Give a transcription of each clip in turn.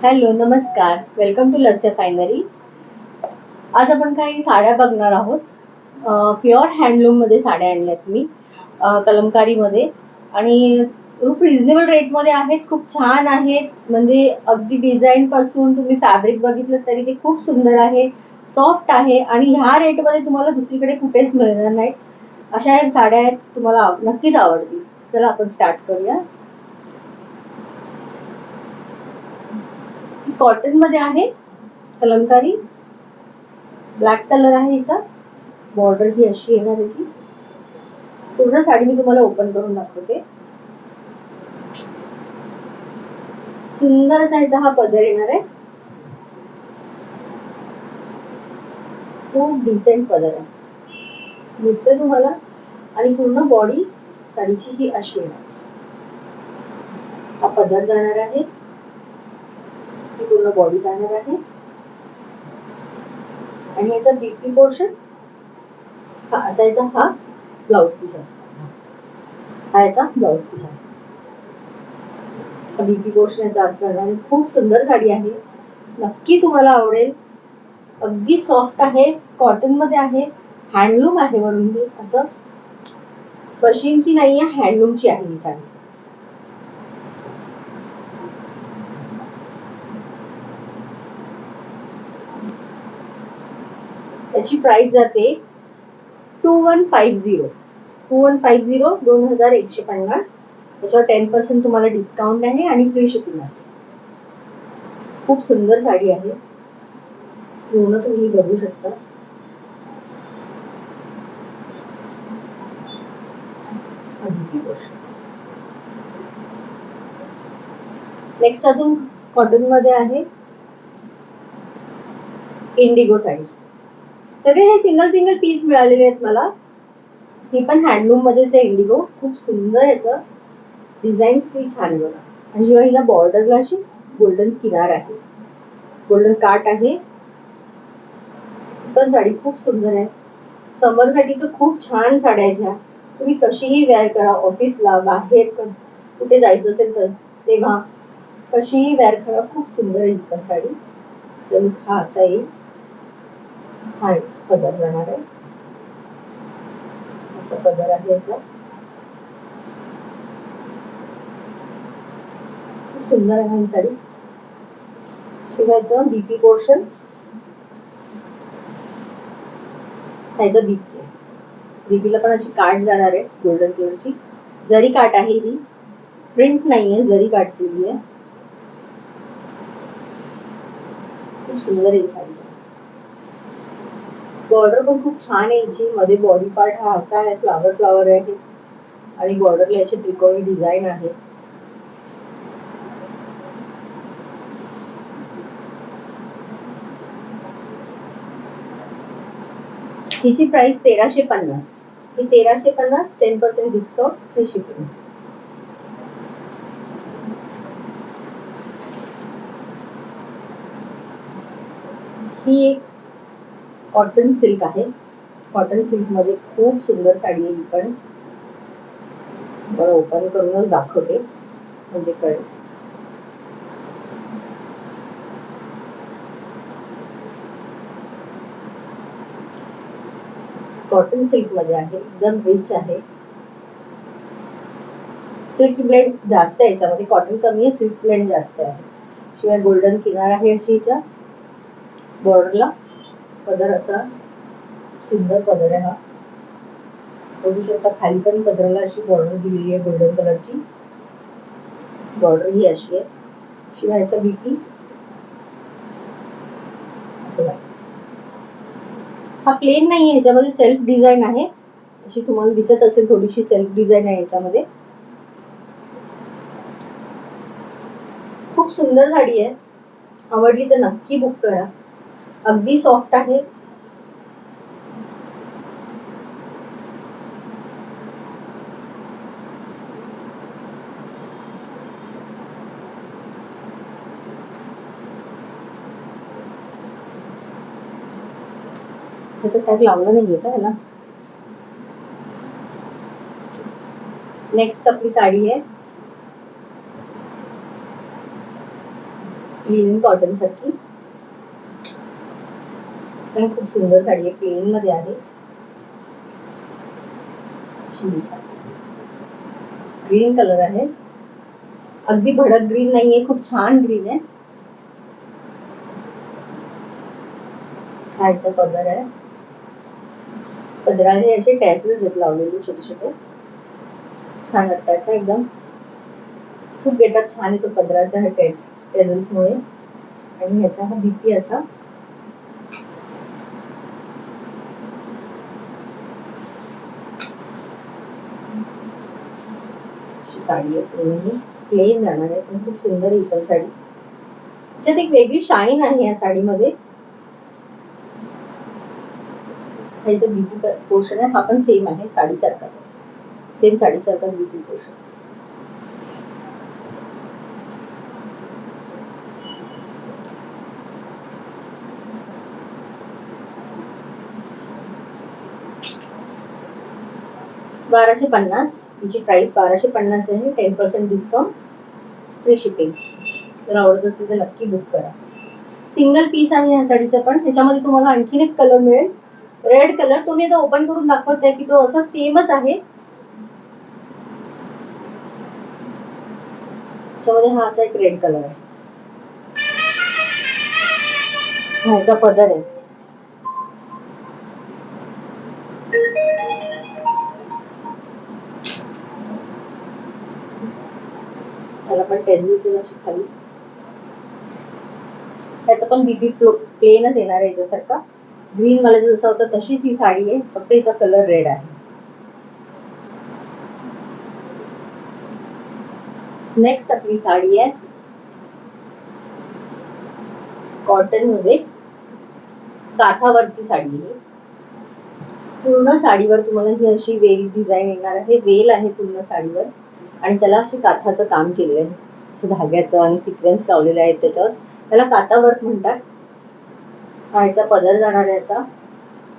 Hello, नमस्कार. Welcome to Lasya finery. आज आपण काही साड्या बघणार आहोत. प्युअर हँडलूममध्ये साड्या आणल्यात मी, कलमकारीमध्ये, आणि खूप रिझनेबल रेटमध्ये आहेत. खूप छान आहेत. म्हणजे अगदी डिझाईनपासून तुम्ही फॅब्रिक बघितलं तरी ते खूप सुंदर आहे, सॉफ्ट आहे आणि ह्या रेटमध्ये तुम्हाला दुसरीकडे कुठेच मिळणार नाहीत. अशा ह्या साड्या आहेत, तुम्हाला नक्कीच आवडतील. चला आपण स्टार्ट करूया. कॉटन मध्ये आहे, कलमकारी. ब्लॅक कलर आहे हिचा. बॉर्डर ही अशी येणार याची. पूर्ण साडी मी तुम्हाला ओपन करून दाखवते. सुंदर असा ह्याचा हा पदर येणार आहे. खूप डिसेंट पदर आहे, दिसते तुम्हाला. आणि पूर्ण बॉडी साडीची ही अशी येणार. हा पदर जाणार आहे, ही पूर्ण बॉडी जाणार आहे. आणि याचा बीपी पोर्शन हा असायचा. हा ब्लाउज पीस असतो. हा याचा ब्लाउज पीस आहे. बीपी पोर्शन याचा असणार आणि खूप सुंदर साडी आहे. नक्की तुम्हाला आवडेल. अगदी सॉफ्ट आहे, कॉटन मध्ये आहे, हँडलूम आहे. वरून ही असं मशीनची नाहीये, हँडलूमची आहे ही साडी. त्याची प्राइस जाते 2150. 2150 त्याच्यावर 10% तुम्हाला डिस्काउंट आहे आणि फ्री शिपिंग आहे. खूप सुंदर साडी आहे, पूर्ण तुम्ही बघू शकता. नेक्स्ट अजून कॉटन मध्ये आहे इंडिगो साडी. सगळे हे सिंगल सिंगल पीस मिळालेले आहेत मला. ही पण हँडलूम मध्येच आहे इंडिगो. खूप सुंदर याचं डिझाईन खूप छान बघा. आणि जेव्हा हिला बॉर्डरला अशी गोल्डन किनार आहे, गोल्डन काट आहे. पण साडी खूप सुंदर आहे. समर साठी तर खूप छान साड्या आहेत ह्या. तुम्ही कशीही वेअर करा, ऑफिसला, बाहेर कुठे जायचं असेल तर तेव्हा कशीही वेअर करा. खूप सुंदर आहे ही पण साडी. तर हा असा येईल. हा पदर जाणार आहे, असा पदर आहे याचा. खूप सुंदर आहे ही साडी. शिवायचं बीपी पोर्शन, ह्याचं बीपी आहे. बीपीला पण अशी काट जाणार आहे गोल्डन कलरची. जरी काट आहे ही, प्रिंट नाहीये, जरी काट दिली आहे. खूप सुंदर आहे साडी. बॉर्डर पण खूप छान आहे याची. मध्ये बॉडी पार्ट हा असा आहे, फ्लावर फ्लावर आहे आणि बॉर्डरला याची त्रिकोणी डिझाईन आहे. हिची प्राइस 1350. ही 1350, 10% डिस्काउंट, फ्री शिपिंग. ही एक कॉटन सिल्क आहे. कॉटन सिल्क मध्ये खूप सुंदर साडी आहे ही पण. बरं, ओपन करूनच दाखवते म्हणजे कळेल. कॉटन सिल्क मध्ये आहे, एकदम रिच आहे. सिल्क ब्लेंड जास्त आहे याच्यामध्ये. कॉटन कमी आहे, सिल्क ब्लेंड जास्त आहे. शिवाय गोल्डन किनार आहे अशी हिच्या बॉर्डरला. पदर असा सुंदर पदर आहे हा. बघू शकता खाली पण पदराला अशी बॉर्डर दिलेली आहे गोल्डन कलरची. बॉर्डर ही अशी आहे. शिवाय याचा बीपी असं आहे. हा प्लेन नाही आहे, ह्याच्यामध्ये सेल्फ डिझाईन आहे. अशी तुम्हाला दिसत असेल, थोडीशी सेल्फ डिझाईन आहे याच्यामध्ये. खूप सुंदर साडी आहे. आवडली तर नक्की बुक करा. अगदी सॉफ्ट आहे. त्याचं टॅग लावलं नाहीये का याला. नेक्स्ट आपली साडी आहे लिनन कॉटन सारखी पण खूप सुंदर साडी आहे, प्लेन मध्ये आहे. ग्रीन कलर आहे, अगदी भडक ग्रीन नाहीये, खूप छान ग्रीन आहे. खायचा पदर आहे, पदराने असे टॅसल्स आहेत लावलेले छोटे छोटे, छान वाटतात एकदम. खूप गेटअप छान आहे तो पदराचा हा टॅसल्स मुळे. आणि ह्याचा हा बीपी असा साडी आहे, प्लेन जाणार आहे पण खूप सुंदर आहे ही साडी. त्याच्यात एक वेगळी शाईन आहे या साडीमध्ये. ह्याचं बीपी पोर्शन आहे, हा पण सेम आहे साडीसारखाच, सेम साडीसारखाच बीपी पोर्शन. $1250, तिची प्राइस $1250 आहे. 10% डिस्काउंट, फ्री शिपिंग. जर आवडत असेल तर नक्की बुक करा. सिंगल पीस आहे या साडीचा, पण त्याच्यामध्ये तुम्हाला आणखीन एक कलर मिळेल, रेड कलर. तुम्ही आता ओपन करून दाखवते की तो असा सेमच आहे. त्याच्यामध्ये हा असा एक रेड कलर आहे, ह्याचा पदर आहे. त्याला पण टेझल्स आहे अशी खाली. त्याचा पण बीबी प्लेनच येणार आहे याच्यासारखा. ग्रीन मला जसा होता तशीच ही साडी आहे, फक्त हिचा कलर रेड आहे. नेक्स्ट आपली साडी आहे कॉटन मध्ये, काठावरची साडी आहे. पूर्ण साडीवर तुम्हाला ही अशी वेल डिझाईन येणार आहे, वेल आहे पूर्ण साडीवर आणि त्याला अशी काठाचं काम केलेलं आहे, धाग्याचं आणि सिक्वेन्स लावलेले आहेत त्याच्यावर, त्याला काथा वर्क म्हणतात. ह्याचा पदर जाणार आहे असा,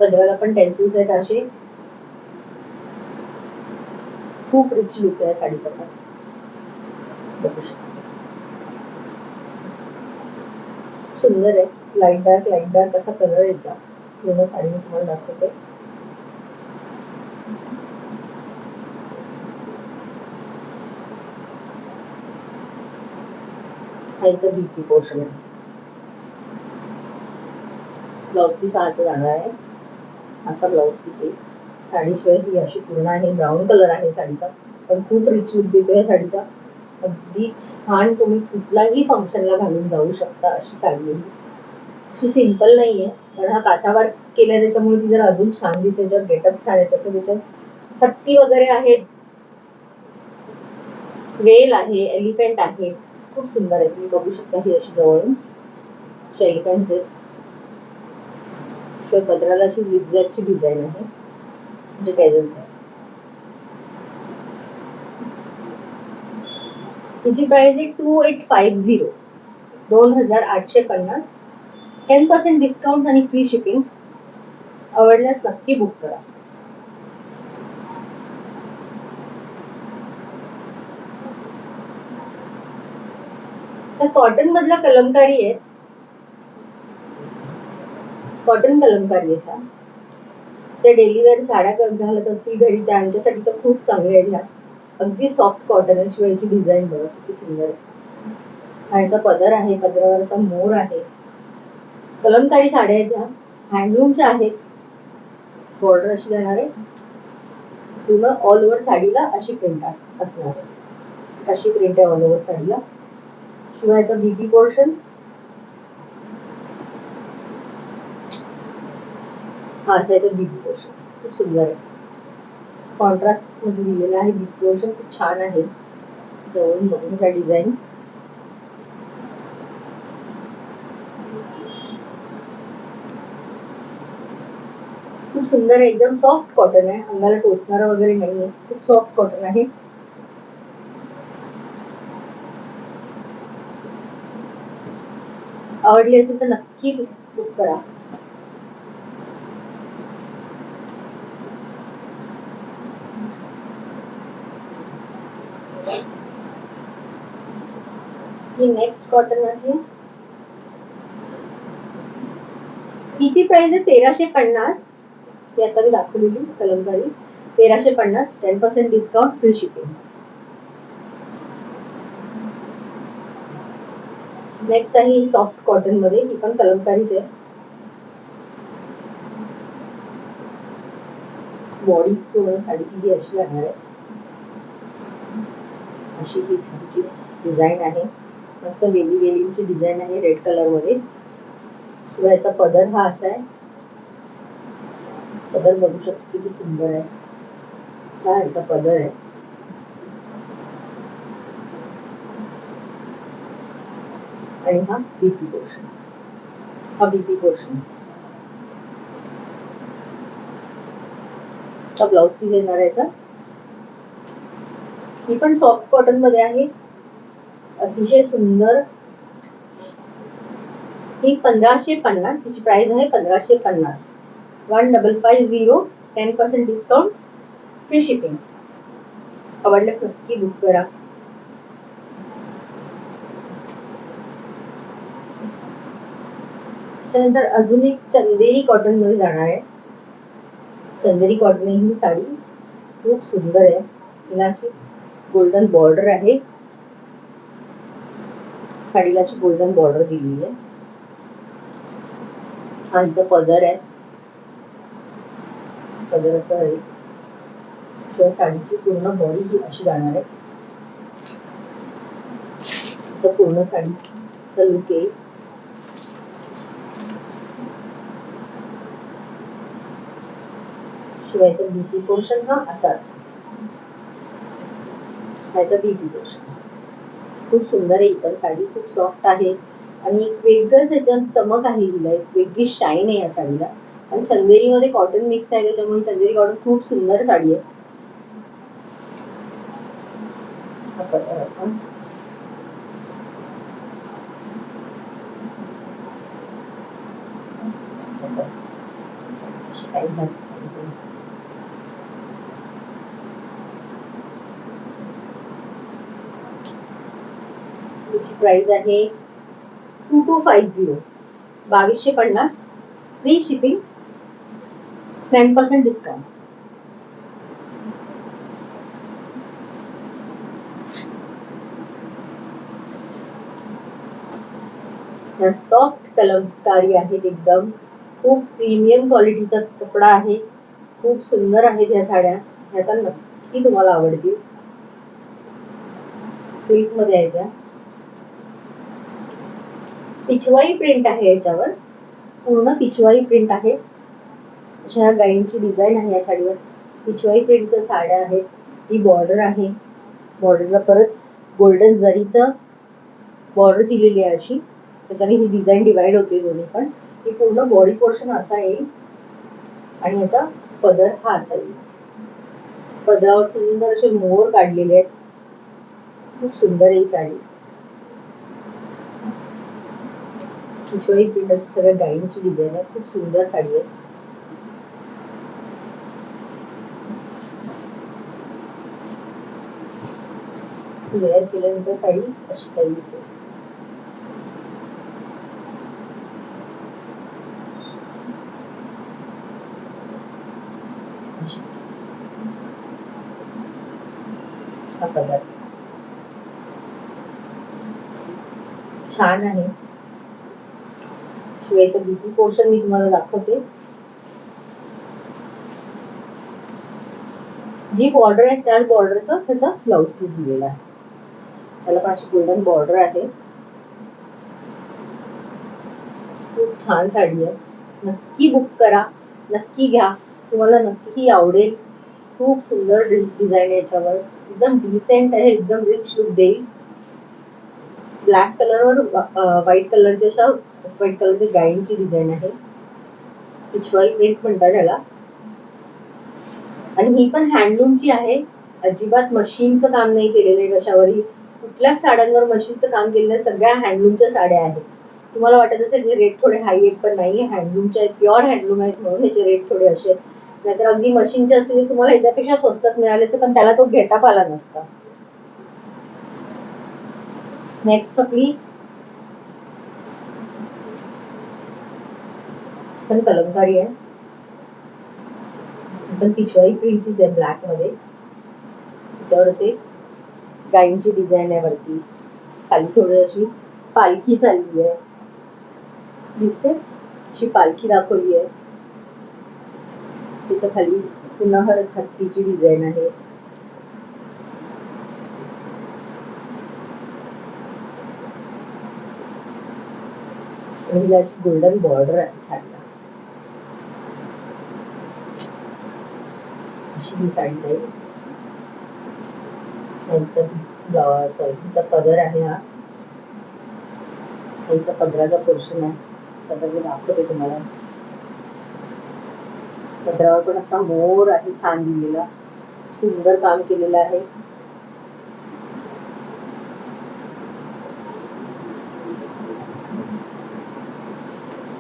पदराला पण टेन्सिल्स आहेत असे. खूप रिच लुक आहे साडीचा पण, सुंदर आहे. लाईट डार्क असा कलर यायचा पूर्ण साडीने तुम्हाला दाखवते. ह्याचं बीपी पोर्शन आहे. ब्लाउज पीस हा असं जाणार आहे, असा ब्लाउज पीस आहे. साडीशिवाय ही अशी पूर्ण आहे, ब्राऊन कलर आहे साडीचा, पण खूप रिच लुक देतो या साडीचा. अगदी छान, तुम्ही कुठलाही फंक्शनला घालून जाऊ शकता अशी साडी आहे. अशी सिंपल नाहीये, पण हा काठावर केलाय त्याच्यामुळे ती जर अजून छान दिसेल. जर गेटअप छान आहे तसं त्याच्यात हत्ती वगैरे आहेत, वेल आहे, एलिफंट आहे, खूप सुंदर आहे. तुम्ही बघू शकता ही अशी जवळून एलिफंट आहेत. शिवाय पदराला अशी झिगझॅगची डिझाईन आहे, जे टॅझल्स आहे. हिची प्राइस आहे 2850, 2850. 10% डिस्काउंट आणि फ्री शिपिंग. आवडल्यास नक्की बुक करा. तर कॉटन मधला कलमकारी आहे, कॉटन कलमकारी आहे. त्या डेली वेअर साड्या घालत असतील घरी त्यांच्यासाठी तर खूप चांगले आहे. अगदी सॉफ्ट कॉटन आहे, शिवाय डिझाईन बघा किती सुंदर आहे. ह्याचा पदर आहे, पदरावर असा मोर आहे. कलमकारी साड्या आहेत, ह्या हँडलूमच्या आहेत. बॉर्डर अशी जाणार आहे पूर्ण ऑल ओव्हर साडीला, अशी प्रिंट असणार आहे, अशी प्रिंट आहे ऑल ओव्हर साडीला. शिवायचा बीबी पोर्शन हा असायचा, बीबी पोर्शन खूप सुंदर आहे, कॉन्ट्रास्ट मध्ये दिलेला आहे. बीबी पोर्शन खूप छान आहे, जवळून बघून त्या डिझाईन. खूप सुंदर आहे, एकदम सॉफ्ट कॉटन आहे, अंगाला टोचणारा वगैरे नाहीये, खूप सॉफ्ट कॉटन आहे. आवडली असेल तर नक्की बुक करा. ही नेक्स्ट कॉटन आहे, हिची प्राइस आहे 1350. ती आता मी दाखवलेली Kalamkari 1350, 10% discount, free shipping. Next आहे ही सॉफ्ट कॉटन मध्ये, ही पण कलमकारीच आहे. बॉडी पूर्ण साडीची ही अशी लागणार आहे. अशी ही साडीची डिझाईन आहे. मस्त वेली वेलींची डिझाईन आहे रेड कलर मध्ये. याचा पदर हा असा आहे. पदर बघू शकतो किती सुंदर आहे. असा याचा पदर आहे. आणि हा बीपी पोर्शन. हा बीपी पोर्शन. हा ब्लाउज पीस येणार याचा. ही पण सॉफ्ट कॉटन मध्ये आहे. अतिशय सुंदर. ही 1550. हिची प्राइस आहे 1550. 1550. 10% डिस्काउंट, फ्री शिपिंग. आवडल्यास नक्की बुक करा. त्यानंतर अजून एक चंदेरी कॉटन मध्ये जाणार आहे. चंदेरी कॉटन ही साडी खूप सुंदर आहे. तिला अशी गोल्डन बॉर्डर आहे. साडीला अशी गोल्डन बॉर्डर दिलेली आहे. हा हिचा पदर आहे. पदर असं आहे. शिवाय साडीची पूर्ण बॉडी ही अशी जाणार आहे. असं पूर्ण साडीचा लुक आहे. शिवायचा बीपी पोर्शन हा असा असेल. ह्याचा बीपी पोर्शन खूप सुंदर आहे. ही पण साडी खूप सॉफ्ट आहे आणि वेगळंच याच्यात चमक आहे. हिला एक वेगळी शाईन आहे या साडीला. आणि चंदेरी मध्ये कॉटन मिक्स आहे त्याच्यामुळे चंदेरी कॉटन खूप सुंदर साडी आहे. हा पदर असा. काही झाली. त्याची प्राइस आहे 2250. 2250. Free shipping, 10% discount. Soft Kalamkari आहेत एकदम. खूप प्रीमियम क्वालिटीचा कपडा आहे. खूप सुंदर आहेत ह्या साड्या. ह्या तर नक्की तुम्हाला आवडतील. सिल्क मध्ये आहे त्या. पिछवाई प्रिंट आहे याच्यावर. पूर्ण पिछवाई प्रिंट आहे. अशा ह्या गायींची डिझाईन आहे या साडीवर. पिछवाई प्रिंटच्या साड्या आहेत. ही बॉर्डर आहे. बॉर्डरला परत गोल्डन जरीचं बॉर्डर दिलेली आहे अशी. त्याच्याने ही डिझाईन डिवाइड होते दोन्ही पण. ही पूर्ण बॉडी पोर्शन असा येईल आणि याचा पदर हा असा येईल. पदरावर सुंदर असे मोर काढलेले आहेत. खूप सुंदर आहे ही साडी. पिछवाई प्रिंट अशी सगळ्या गायींची डिझाईन आहे. खूप सुंदर साडी आहे. वेअर केल्यानंतर साडी अशी काही दिसेल. हा पदर छान आहे. शिवायचं बीपी पोर्शन मी तुम्हाला दाखवते. जी बॉर्डर आहे त्याच बॉर्डरचा त्याचा ब्लाउज पीस दिलेला आहे. त्याला पण अशी गोल्डन बॉर्डर आहे. खूप छान साडी आहे. नक्की बुक करा. नक्की घ्या. तुम्हाला नक्की आवडेल. खूप सुंदर डिझाईन आहे याच्यावर. एकदम डिसेंट आहे. एकदम रिच लुक देईल. ब्लॅक कलरवर व्हाईट कलरच्या अशा व्हाईट कलरच्या गायींची डिझाईन आहे. पिछवाई प्रिंट म्हणतात त्याला. आणि ही पण हँडलूमची आहे. अजिबात मशीनचं काम नाही केलेलं आहे कशावरही. कुठल्याच साड्यांवर मशीनचं काम केलेलं आहे. सगळ्या हँडलूमच्या साड्या आहेत. तुम्हाला वाटत असेल रेट थोडे हाय आहेत पण नाही. हँडलूमचे आहेत. प्युअर हँडलूम आहेत म्हणून ह्याचे रेट थोडे असे आहेत. नाहीतर अगदी मशीनचे असते तुम्हाला ह्याच्यापेक्षा स्वस्तात मिळाले असते पण त्याला तो गेटअप आला नसता. नेक्स्ट आपली पण कलमकारी आहे, पण पिशवाई प्रिंटचीच आहे ब्लॅक मध्ये. त्याच्यावर असे गायींची डिझाईन आहे वरती, खाली थोडी अशी पालखी चालली आहे, दिसते अशी पालखी दाखवली आहे. त्याच्या खाली पुन्हा हत्तीची डिझाईन आहे. आणि अशी गोल्डन बॉर्डर आहे साडीला. अशी ही साडी जाईल. हिचा पदर आहे, हा हिचा पदराचा पोर्शन आहे. पदर मी दाखवते तुम्हाला. पदरावर पण असा मोर आहे छान दिलेला, सुंदर काम केलेलं आहे.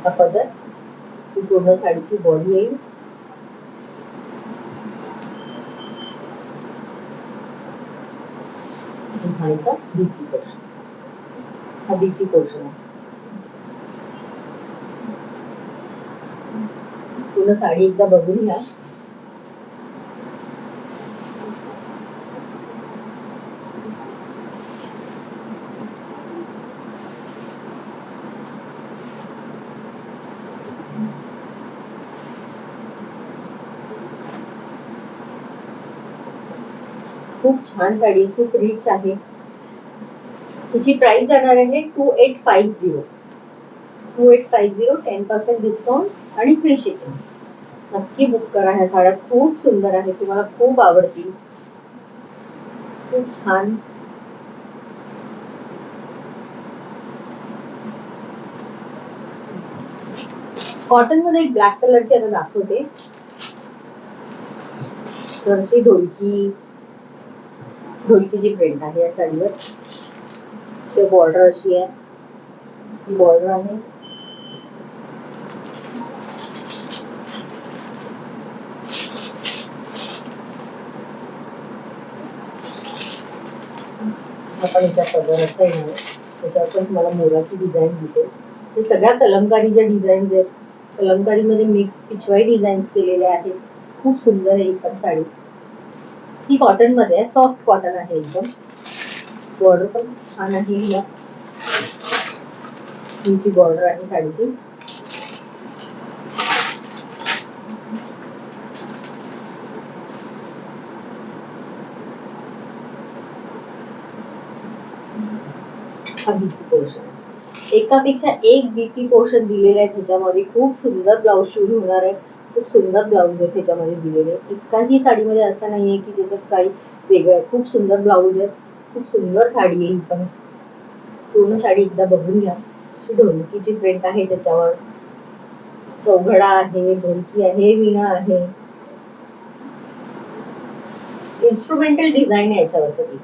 हा पदर, ही पूर्ण साडीची बॉडी येईल. हा बीटी पोर्शन, हा बीटी पोर्शन आहे. पूर्ण साडी एकदा बघून घ्या. खूप छान साडी, खूप रिच आहे. तिची प्राइस जाणार आहे 2850. 2850, 10% डिस्काउंट आणि फ्री शिपिंग. नक्की बुक करा. ह्या साड्या खूप सुंदर आहे, तुम्हाला खूप आवडतील. खूप छान. कॉटन मध्ये एक ब्लॅक कलरची आता दाखवते. तर ढोलकीची प्रिंट आहे या साडीवर. ते बॉर्डर अशी आहे, ही बॉर्डर आहे. आपण याचा पदर असा येणार, त्याच्यावर पण तुम्हाला मोराची डिझाईन दिसेल. हे सगळ्या कलमकारीच्या डिझाईन्स आहेत. कलमकारीमध्ये मिक्स पिशवाई डिझाईन्स केलेले आहेत. खूप सुंदर आहे ही पण साडी. ही कॉटन मध्ये आहे, सॉफ्ट कॉटन आहे एकदम. बॉर्डर पण छान आहे. हिला हिची बॉर्डर आहे साडीची. हा बीटी पोर्शन, एकापेक्षा एक बीटी पोर्शन दिलेले आहे त्याच्यामध्ये. खूप सुंदर ब्लाऊज शूट होणार आहे, खूप सुंदर ब्लाऊज आहे त्याच्यामध्ये दिलेले. एकाही साडीमध्ये असं नाहीये की त्याच्यात काही वेगळं. खूप सुंदर ब्लाऊज आहे, खूप सुंदर साडी आहे. पण पूर्ण साडी एकदा बघून घ्या. ढोलकीची प्रिंट आहे त्याच्यावर, चौघडा आहे, ढोलकी आहे, विणा आहे, इन्स्ट्रुमेंटल डिझाईन आहे याच्यावर सगळी.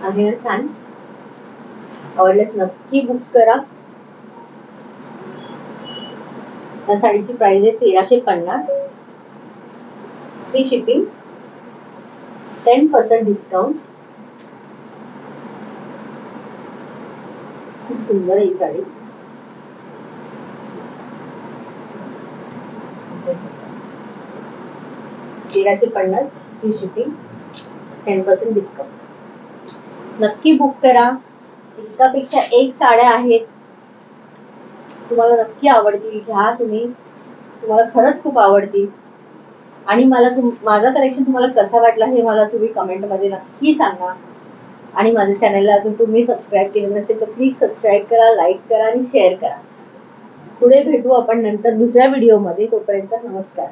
आहे ना छान. आवडल्यास नक्की बुक करा. त्या साडीची प्राइस आहे 1350, फ्री शिपिंग, 10% डिस्काउंट. खूप सुंदर आहे ही साडी. $1350, free shipping, 10% discount. नक्की बुक करा. एकापेक्षा एक साड्या आहेत, तुम्हाला नक्की आवडतील. घ्या तुम्ही, तुम्हाला खरंच खूप आवडतील. आणि मला माझा कलेक्शन तुम्हाला कसा वाटला हे मला तुम्ही कमेंट मध्ये नक्की सांगा. आणि माझ्या चॅनलला अजून तुम्ही सबस्क्राईब केलं नसेल तर प्लीज सबस्क्राईब करा, लाईक करा आणि शेअर करा. पुढे भेटू आपण नंतर दुसऱ्या व्हिडिओमध्ये. तोपर्यंत नमस्कार.